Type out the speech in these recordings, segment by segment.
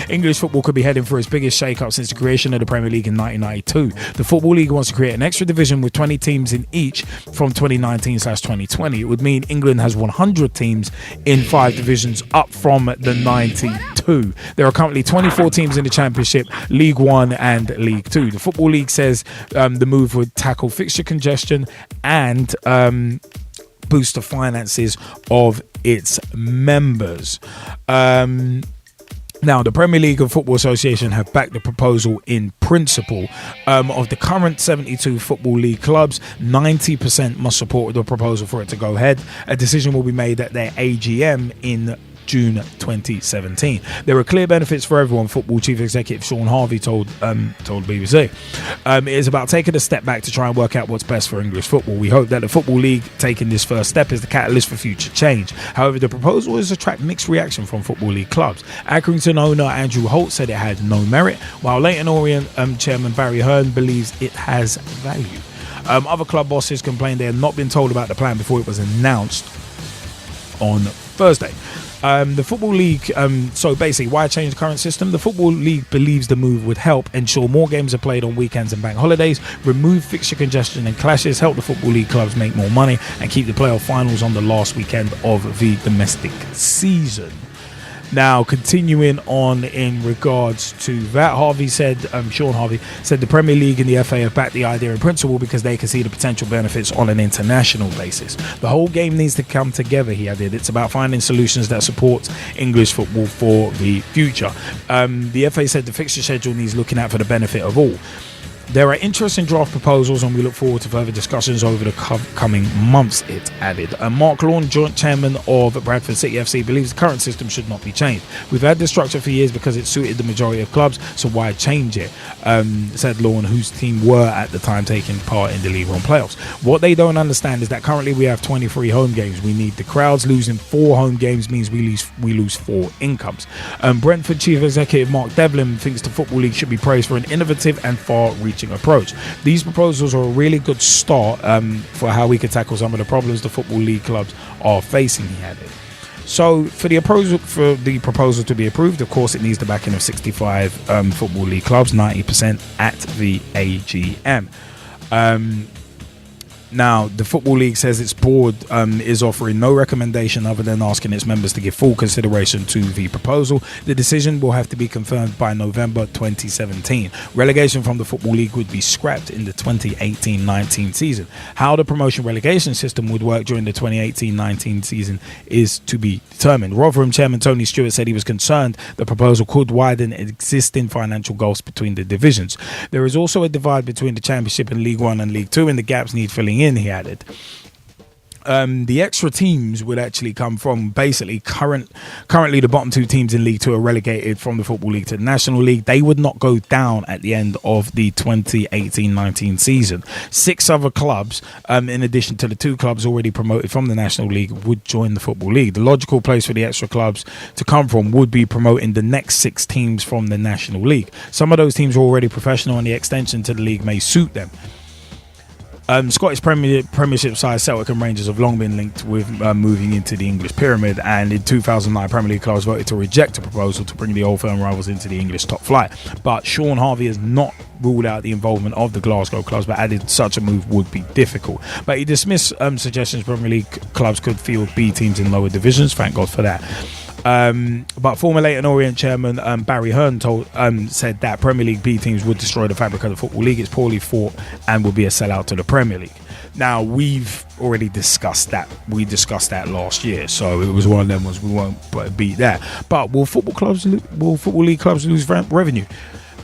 English football could be heading for its biggest shake-up since the creation of the Premier League in 1992. The Football League wants to create an extra division with 20 teams in each from 2019/2020. It would mean England has 100 teams in 5 divisions, up from the 92. There are currently 24 teams in the Championship, League One and League Two. The Football League says the move would tackle fixture congestion and boost the finances of its members. Now, the Premier League and Football Association have backed the proposal in principle. Of the current 72 Football League clubs, 90% must support the proposal for it to go ahead. A decision will be made at their AGM in June 2017. There are clear benefits for everyone, Football Chief Executive Sean Harvey told BBC. It is about taking a step back to try and work out what's best for English football. We hope that the Football League taking this first step is the catalyst for future change. However, the proposal has attracted mixed reaction from Football League clubs. Accrington owner Andrew Holt said it had no merit, while Leyton Orient Chairman Barry Hearn believes it has value. Other club bosses complained they had not been told about the plan before it was announced on Thursday. The Football League, so basically, why change the current system? The Football League believes the move would help ensure more games are played on weekends and bank holidays, remove fixture congestion and clashes, help the Football League clubs make more money, and keep the playoff finals on the last weekend of the domestic season. Now, continuing on in regards to that, Sean Harvey said the Premier League and the FA have backed the idea in principle because they can see the potential benefits on an international basis. The whole game needs to come together, he added. It's about finding solutions that support English football for the future. The FA said the fixture schedule needs looking at for the benefit of all. There are interesting draft proposals and we look forward to further discussions over the coming months, it added. Mark Lawn, joint chairman of Bradford City FC, believes the current system should not be changed. We've had this structure for years because it suited the majority of clubs, so why change it? Said Lawn, whose team were at the time taking part in the League One playoffs. What they don't understand is that currently we have 23 home games. We need the crowds. Losing 4 home games means we lose 4 incomes. Brentford Chief Executive Mark Devlin thinks the Football League should be praised for an innovative and far-reaching approach. These proposals are a really good start for how we could tackle some of the problems the Football League clubs are facing, he added. So for the proposal to be approved, of course, it needs the backing of 65 Football League clubs, 90% at the AGM. Now, the Football League says its board is offering no recommendation other than asking its members to give full consideration to the proposal. The decision will have to be confirmed by November 2017. Relegation from the Football League would be scrapped in the 2018-19 season. How the promotion relegation system would work during the 2018-19 season is to be determined. Rotherham chairman Tony Stewart said he was concerned the proposal could widen existing financial gulfs between the divisions. There is also a divide between the Championship and League One and League Two, and the gaps need filling in, he added. The extra teams would actually come from basically currently the bottom 2 teams in League 2 are relegated from the Football League to the National League. They would not go down at the end of the 2018-19 season. 6 other clubs, in addition to the 2 clubs already promoted from the National League, would join the Football League. The logical place for the extra clubs to come from would be promoting the next 6 teams from the National League. Some of those teams are already professional and the extension to the league may suit them. Scottish Premiership side Celtic and Rangers have long been linked with moving into the English pyramid, and in 2009 Premier League clubs voted to reject a proposal to bring the old firm rivals into the English top flight. But Sean Harvey has not ruled out the involvement of the Glasgow clubs, but added such a move would be difficult. But he dismissed suggestions Premier League clubs could field B teams in lower divisions. Thank God for that. But former Leyton Orient chairman Barry Hearn said that Premier League B teams would destroy the fabric of the Football League. It's poorly fought and will be a sellout to the Premier League. Now, we've already discussed that. We discussed that last year, so it was one of them ones we won't beat that. But will Football League clubs lose revenue?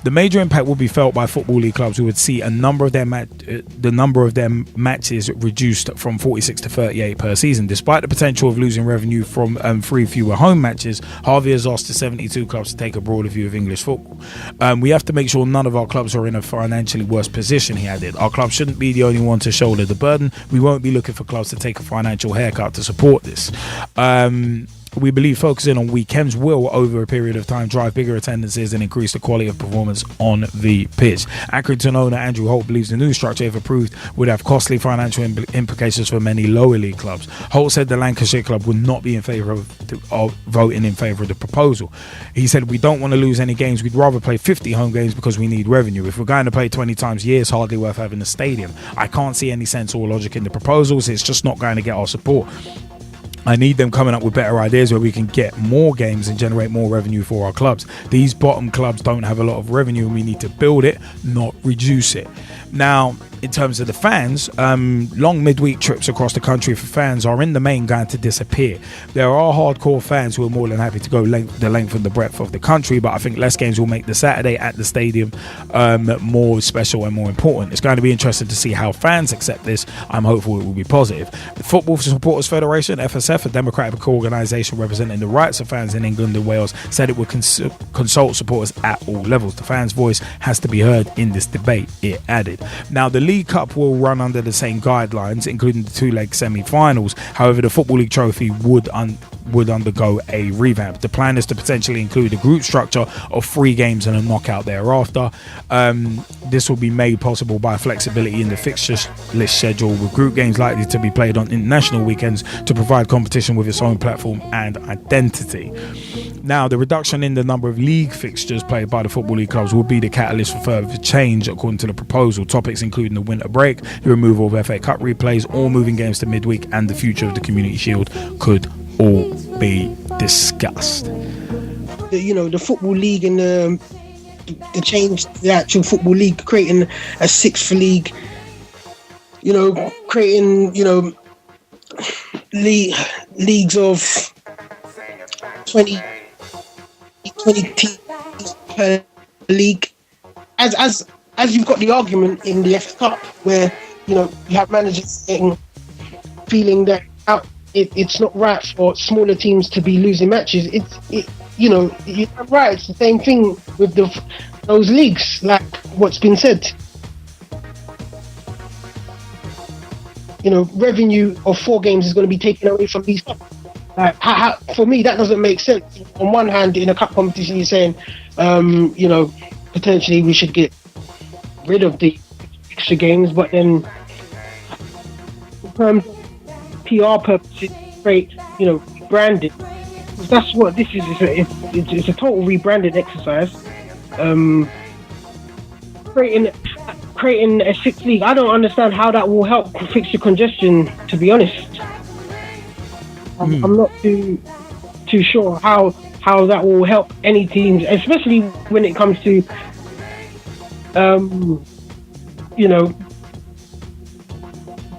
The major impact will be felt by Football League clubs who would see the number of their matches reduced from 46 to 38 per season. Despite the potential of losing revenue from 3 fewer home matches, Harvey has asked the 72 clubs to take a broader view of English football. We have to make sure none of our clubs are in a financially worse position, he added. Our club shouldn't be the only one to shoulder the burden. We won't be looking for clubs to take a financial haircut to support this. We believe focusing on weekends will, over a period of time, drive bigger attendances and increase the quality of performance on the pitch. Accrington owner Andrew Holt believes the new structure, if approved, would have costly financial implications for many lower league clubs. Holt said the Lancashire club would not be in favour of voting in favour of the proposal. He said, "We don't want to lose any games. We'd rather play 50 home games because we need revenue. If we're going to play 20 times a year, it's hardly worth having a stadium. I can't see any sense or logic in the proposals. It's just not going to get our support. I need them coming up with better ideas where we can get more games and generate more revenue for our clubs. These bottom clubs don't have a lot of revenue and we need to build it, not reduce it." Now, in terms of the fans, long midweek trips across the country for fans are in the main going to disappear. There are hardcore fans who are more than happy to go the length and the breadth of the country, but I think less games will make the Saturday at the stadium more special and more important. It's going to be interesting to see how fans accept this. I'm hopeful it will be positive. The Football Supporters Federation, FSF, a democratic organisation representing the rights of fans in England and Wales, said it would consult supporters at all levels. The fans' voice has to be heard in this debate, it added. Now, the League Cup will run under the same guidelines, including the two-leg semi-finals. However, the Football League Trophy would undergo a revamp. The plan is to potentially include a group structure of 3 games and a knockout thereafter. This will be made possible by flexibility in the fixture list schedule, with group games likely to be played on international weekends to provide competition with its own platform and identity. Now, the reduction in the number of league fixtures played by the Football League clubs will be the catalyst for further change, according to the proposal. Topics including the winter break, the removal of FA Cup replays, all moving games to midweek, and the future of the Community Shield could all be discussed. The Football League and the change, the actual Football League, creating a 6th league, creating, leagues of 20 teams per league. As you've got the argument in the FA Cup where, you have managers feeling that it's not right for smaller teams to be losing matches. You're right. It's the same thing with those leagues, like what's been said. Revenue of 4 games is going to be taken away from these clubs. Like, for me, that doesn't make sense. On one hand, in a cup competition, you're saying, potentially we should get rid of the extra games, but then in terms of PR purposes, great, branding. That's what this is. It's a total rebranding exercise. Creating a 6th league. I don't understand how that will help fixture congestion, to be honest. I'm not too sure how that will help any teams, especially when it comes to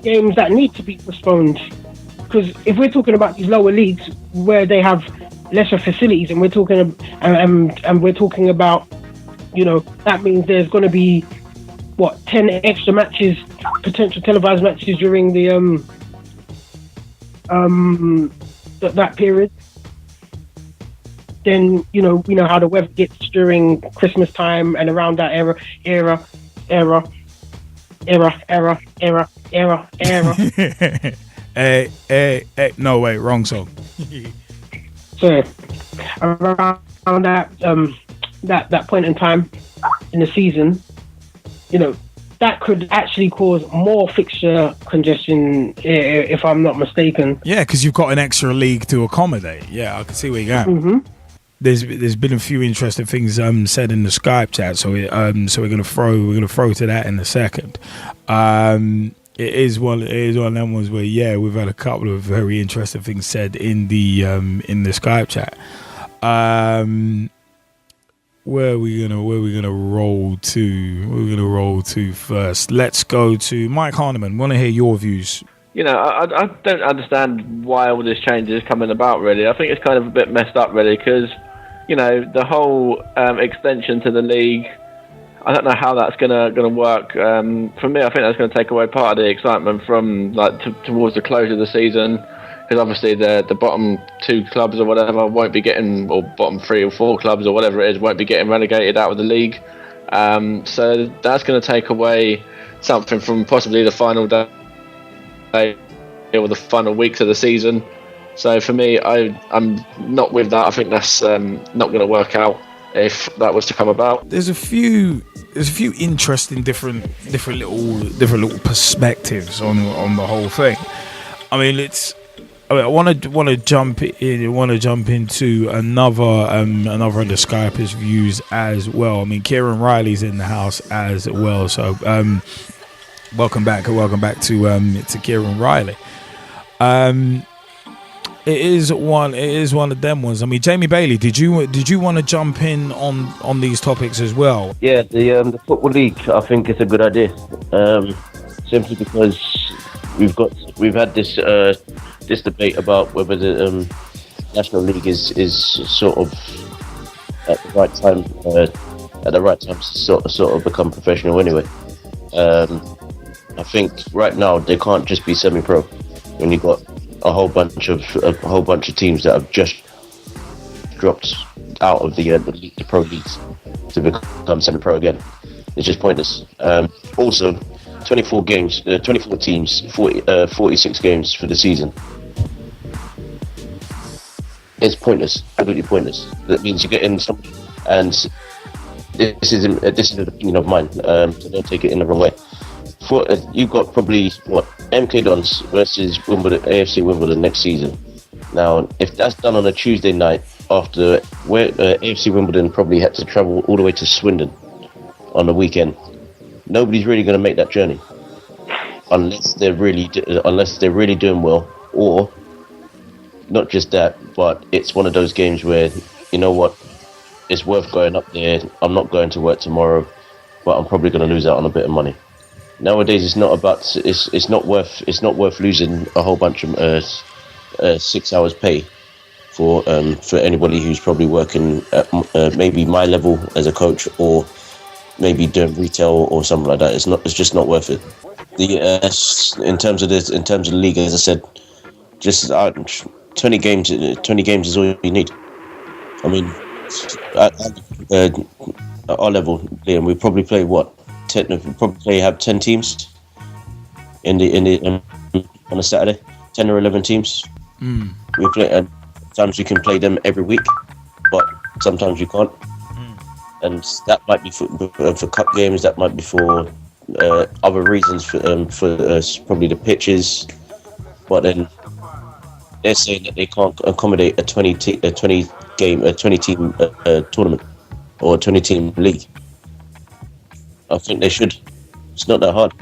games that need to be postponed. Because if we're talking about these lower leagues where they have lesser facilities, and we're talking about, that means there's going to be 10 extra matches, potential televised matches during the that period. Then we know how the weather gets during Christmas time and around that era. No, wait, wrong song. So around that point in time in the season, that could actually cause more fixture congestion, if I'm not mistaken. Yeah, because you've got an extra league to accommodate. Yeah, I can see where you're going. Mm-hmm. There's been a few interesting things said in the Skype chat, so we're gonna throw to that in a second. It is one of them ones where we've had a couple of very interesting things said in the Skype chat. Where are we gonna roll to? We're gonna roll to first. Let's go to Mike Harneman. Want to hear your views? I don't understand why all this change is coming about, really. I think it's kind of a bit messed up, really, because the whole extension to the league, I don't know how that's gonna work. For me, I think that's going to take away part of the excitement from towards the close of the season, because obviously the bottom 2 clubs or whatever won't be getting, or bottom 3 or 4 clubs or whatever it is, won't be getting relegated out of the league. So that's going to take away something from possibly the final day or the final weeks of the season. So for me, I'm not with that. I think that's not going to work out if that was to come about. There's a few interesting different little perspectives on the whole thing. I mean, I want to jump into another of the Skypers' views as well. I mean, Kieran Riley's in the house as well, so welcome back to Kieran Riley. It is one of them ones. I mean, Jamie Bailey, did you want to jump in on these topics as well? Yeah, the Football League, I think it's a good idea. Simply because we've had this debate about whether the National League is sort of at the right time to sort of become professional anyway. I think right now they can't just be semi-pro when you got a whole bunch of teams that have just dropped out of the pro leagues to become semi-pro again. It's just pointless. Also, 24 games, 24 teams, 46 games for the season. It's pointless, absolutely pointless. That means you get in some, and this is an opinion of mine. So don't take it in the wrong way. You've got probably MK Dons versus Wimbledon, AFC Wimbledon next season. Now, if that's done on a Tuesday night after where AFC Wimbledon probably had to travel all the way to Swindon on the weekend, nobody's really going to make that journey unless they're really doing well, or not just that, but it's one of those games where, you know what, it's worth going up there. I'm not going to work tomorrow, but I'm probably going to lose out on a bit of money. Nowadays, it's not worth losing a whole bunch of 6 hours pay for anybody who's probably working at maybe my level as a coach, or maybe doing retail or something like that. It's just not worth it. In terms of the league, as I said, just 20 games is all you need. I mean, at our level, Liam, we probably play have 10 teams on a Saturday, 10 or 11 teams. We play, and sometimes you can play them every week, but sometimes you can't. And that might be for cup games. That might be for other reasons. For probably the pitches. But then they're saying that they can't accommodate a 20 team tournament or a 20 team league. I think they should. It's not that hard.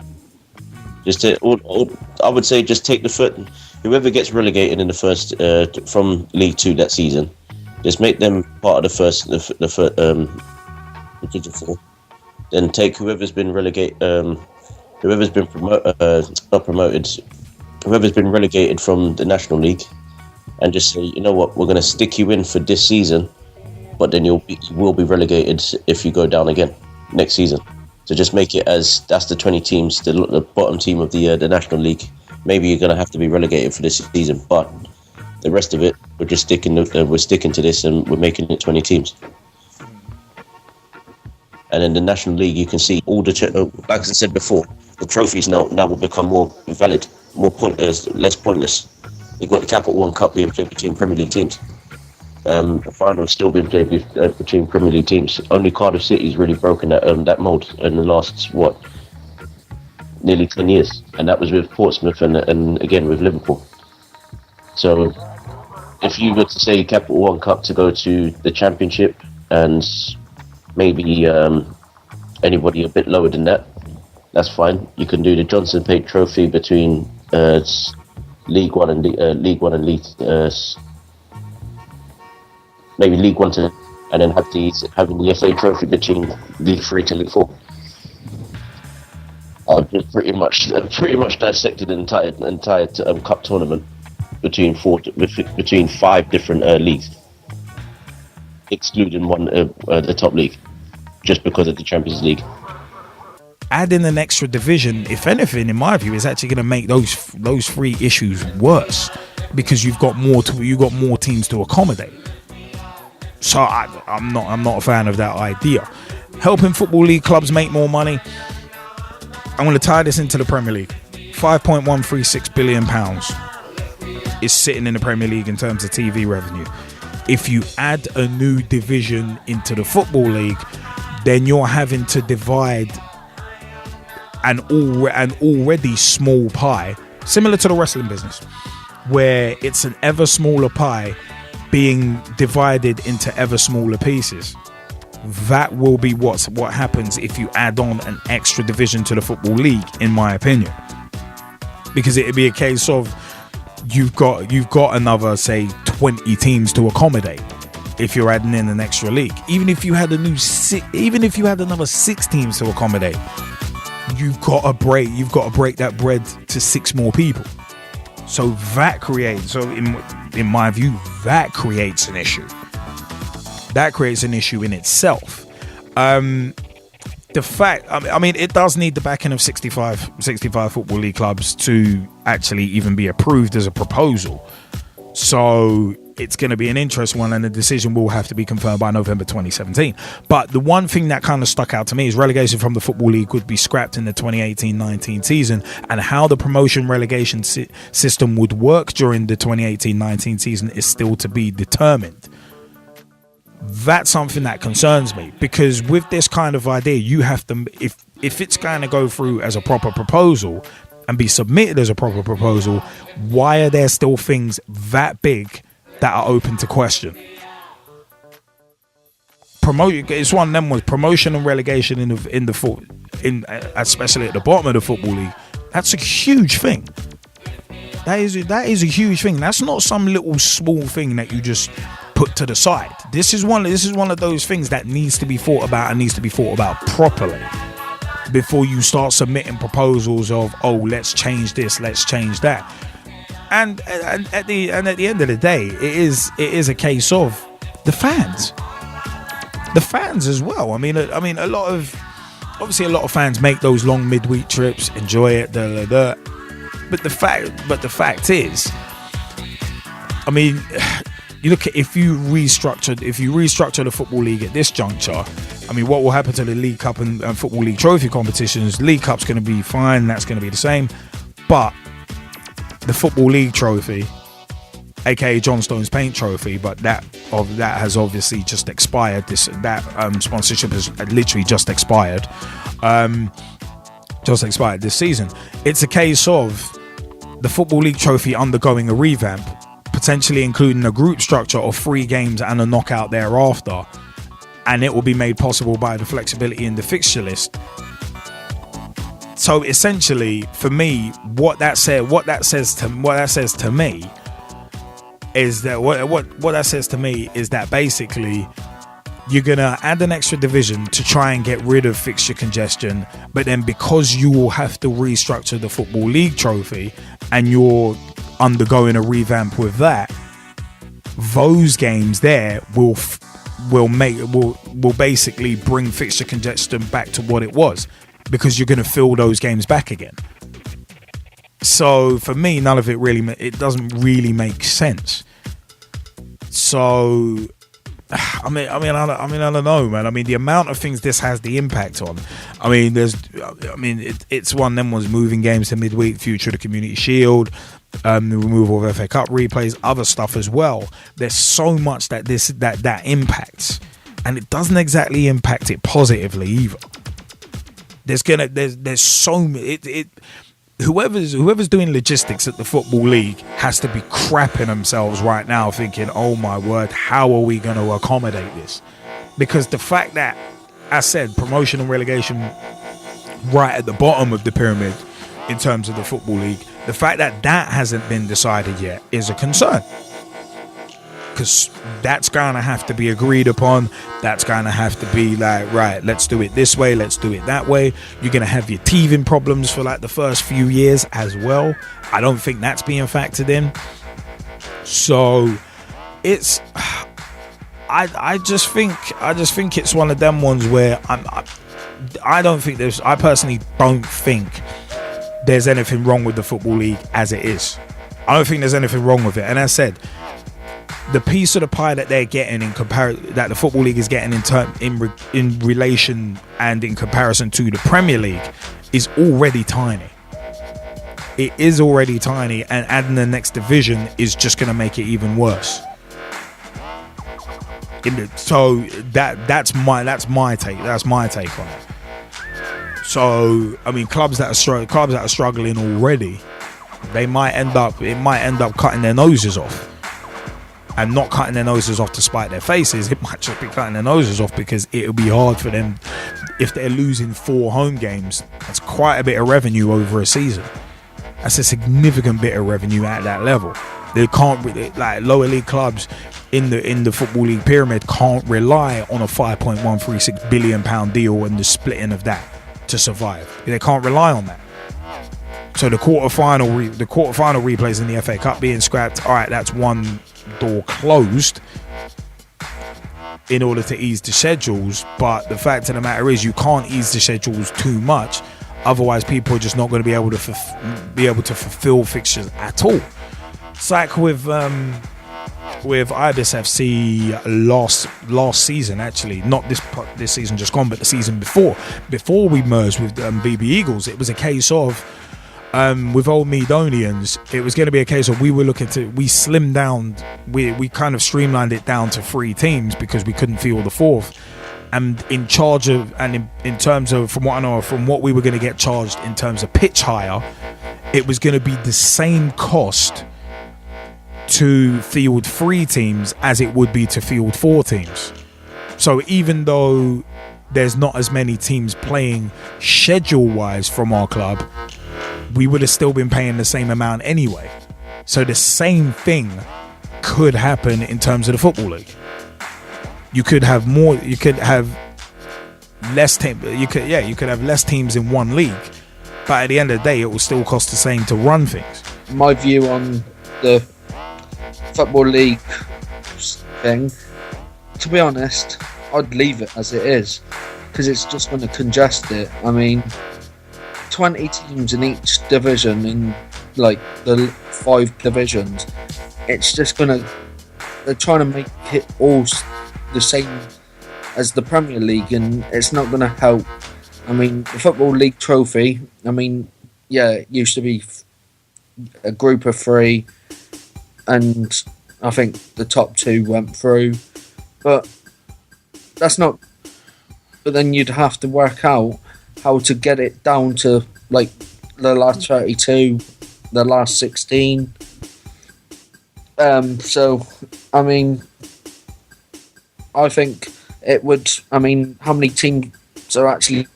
I would say just take the foot. Whoever gets relegated in the first from League 2 that season, just make them part of the first Division 4. Then take whoever's been relegated, whoever's been relegated from the National League, and just say, you know what, we're going to stick you in for this season, but then you will be relegated if you go down again next season. So just make it as that's the 20 teams, the bottom team of the National League. Maybe you're going to have to be relegated for this season, but the rest of it, we're just sticking to this, and we're making it 20 teams. And in the National League, you can see all like I said before, the trophies now will become more valid, less pointless. You've got the Capital One Cup being played between Premier League teams. The final still being played between Premier League teams. Only Cardiff City's really broken that mould in the last nearly 10 years, and that was with Portsmouth and again with Liverpool. So if you were to say Capital One Cup to go to the Championship, and maybe anybody a bit lower than that, that's fine. You can do the Johnson Pate Trophy between League One and maybe League One and then having the FA Trophy between League 3 to League 4. I've just pretty much dissected the entire cup tournament between 5 different leagues, excluding one the top league, just because of the Champions League. Adding an extra division, if anything, in my view, is actually going to make those 3 issues worse, because you've got more teams to accommodate. So I'm not a fan of that idea. Helping Football League clubs make more money. I'm going to tie this into the Premier League. £5.136 billion. is sitting in the Premier League in terms of TV revenue. If you add a new division into the Football League, then you're having to divide an already small pie, similar to the wrestling business, where it's an ever smaller pie being divided into ever smaller pieces. That will be what happens if you add on an extra division to the Football League, in my opinion, because it'd be a case of you've got another, say, 20 teams to accommodate if you're adding in an extra league. Even if you had another 6 teams to accommodate, you've got to break that bread to 6 more people. So that creates, in my view, that creates an issue. That creates an issue in itself. The fact, I mean, it does need the backing of 65 Football League clubs to actually even be approved as a proposal. So it's going to be an interesting one, and the decision will have to be confirmed by November 2017. But the one thing that kind of stuck out to me is relegation from the Football League would be scrapped in the 2018-19 season, and how the promotion relegation system would work during the 2018-19 season is still to be determined. That's something that concerns me, because with this kind of idea, you have to, if it's going to go through as a proper proposal and be submitted as a proper proposal, why are there still things that big that are open to question? It's one of them ones. Promotion and relegation especially at the bottom of the Football League, that's a huge thing. That is a huge thing. That's not some little small thing that you just put to the side. This is one of those things that needs to be thought about, and needs to be thought about properly before you start submitting proposals of, oh, let's change this, let's change that. And at the end of the day, it is a case of the fans as well. I mean, a lot of fans make those long midweek trips, enjoy it, But the fact is, I mean, you look at, if you restructure the Football League at this juncture, I mean, what will happen to the League Cup and Football League trophy competitions? League Cup's going to be fine, that's going to be the same, but the Football League trophy, aka John Stones Paint Trophy, but that has obviously just expired. Sponsorship has literally just expired. Just expired this season. It's a case of the Football League trophy undergoing a revamp, potentially including a group structure of 3 games and a knockout thereafter, and it will be made possible by the flexibility in the fixture list. So essentially, for me, what that says to me is that basically you're gonna add an extra division to try and get rid of fixture congestion, but then because you will have to restructure the Football League trophy and you're undergoing a revamp with that, those games there will basically bring fixture congestion back to what it was, because you're going to fill those games back again. So for me, none of it doesn't really make sense. So I don't know, man. I mean, the amount of things this has the impact on. I mean, it's one of them ones, moving games to midweek, future of the Community Shield, the removal of FA Cup replays, other stuff as well. There's so much that impacts, and it doesn't exactly impact it positively either. There's so many. Whoever's doing logistics at the Football League has to be crapping themselves right now, thinking, oh my word, how are we going to accommodate this? Because the fact that, I said, promotion and relegation right at the bottom of the pyramid in terms of the Football League, the fact that hasn't been decided yet is a concern. Because that's going to have to be agreed upon. That's going to have to be like, right, let's do it this way, let's do it that way. You're going to have your teething problems for like the first few years as well. I don't think that's being factored in. So it's, I just think it's one of them ones where I personally don't think there's anything wrong with the Football League as it is. I don't think there's anything wrong with it. And as I said, the piece of the pie that they're getting that the Football League is getting in relation and in comparison to the Premier League is already tiny. it is already tiny, and adding the next division is just going to make it even worse. So that's my take. That's my take on it. So I mean, clubs that are struggling already, it might end up cutting their noses off, and not cutting their noses off to spite their faces. It might just be cutting their noses off because it'll be hard for them if they're losing 4 home games. That's quite a bit of revenue over a season. That's a significant bit of revenue at that level. They can't, like lower league clubs in the Football League pyramid, can't rely on a £5.136 billion deal and the splitting of that to survive. They can't rely on that. So the quarterfinal replays in the FA Cup being scrapped, all right, that's one door closed in order to ease the schedules. But the fact of the matter is, you can't ease the schedules too much, otherwise people are just not going to be able to fulfill fixtures at all. It's like with Ibis FC last season, actually, not this season just gone, but the season before we merged with BB Eagles. It was a case of with Old Meadonians, it was going to be a case of we slimmed down, we kind of streamlined it down to 3 teams because we couldn't field the 4th. And in terms of, from what I know, from what we were going to get charged in terms of pitch hire, it was going to be the same cost to field 3 teams as it would be to field 4 teams. So even though there's not as many teams playing schedule-wise from our club, we would have still been paying the same amount anyway. So the same thing could happen in terms of the Football League. You could have less teams in one league, but at the end of the day, it will still cost the same to run things. My view on the Football League thing, to be honest, I'd leave it as it is, because it's just going to congest it. I mean, 20 teams in each division, in like the 5 divisions, it's just going to, they're trying to make it all the same as the Premier League, and it's not going to help. I mean, the Football League trophy, I mean, yeah, it used to be a group of 3, and I think the top 2 went through, but that's not, but then you'd have to work out how to get it down to like the last 32, the last 16. So I mean, I think it would, I mean, how many teams are actually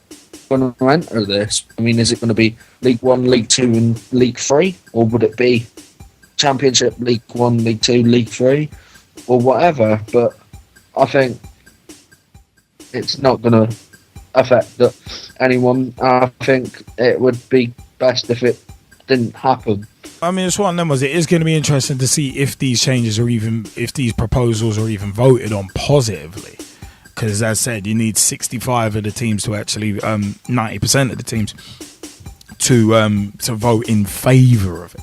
going to enter this? I mean, is it going to be League 1, League 2 and League 3? Or would it be Championship, League 1, League 2, League 3? Or whatever. But I think it's not going to affect anyone. I think it would be best if it didn't happen. I mean, it's one of them. It is going to be interesting to see if these changes are even, if these proposals are even voted on positively. Because, as I said, you need 65 of the teams to actually, 90% of the teams to vote in favour of it,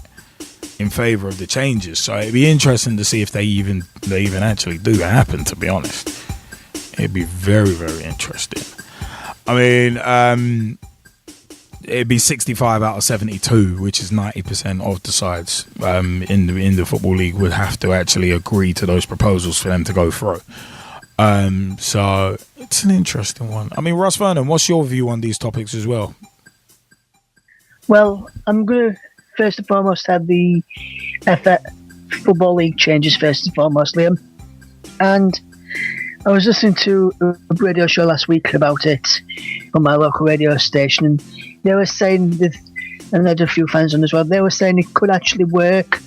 in favour of the changes. So it'd be interesting to see if they even actually do happen. To be honest, it'd be very, very interesting. I mean, it'd be 65 out of 72, which is 90% of the sides in the Football League would have to actually agree to those proposals for them to go through. So it's an interesting one. I mean, Russ Vernon, what's your view on these topics as well? Well, I'm going to first and foremost have the Football League changes first and foremost, Liam. And I was listening to a radio show last week about it on my local radio station, and they were saying that, and I had a few fans on as well, they were saying it could actually work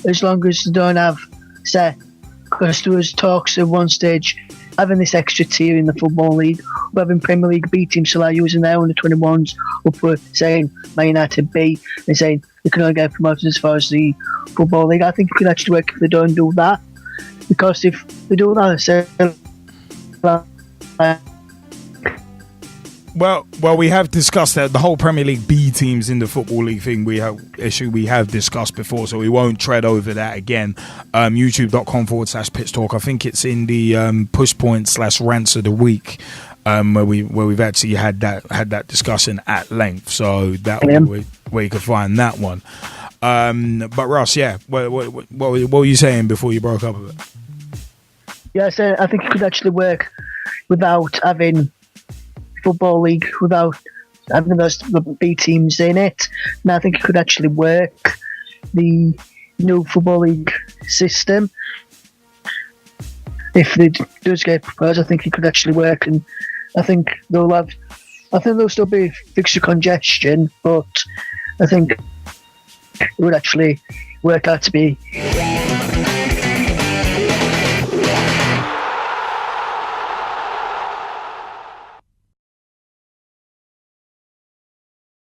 as long as they don't have, say, because there was talks at one stage having this extra tier in the Football League, or having Premier League B teams still are using their under 21s up for, saying, Man United B, and saying they can only get promoted as far as the Football League. I think it could actually work if they don't do that, because if they do that, say, Well, we have discussed that the whole Premier League B teams in the Football League thing we have discussed before, so we won't tread over that again. YouTube.com/Pitch Talk. I think it's in the push point /rants of the week where we've actually had that discussion at length. So that where you can find that one. But Ross, yeah, what were you saying before you broke up a bit? Yeah, so I think it could actually work without having Football League, without having those B teams in it. And I think it could actually work, the new Football League system. If it does get proposed, I think it could actually work, and I think there'll still be fixture congestion, but I think it would actually work out to be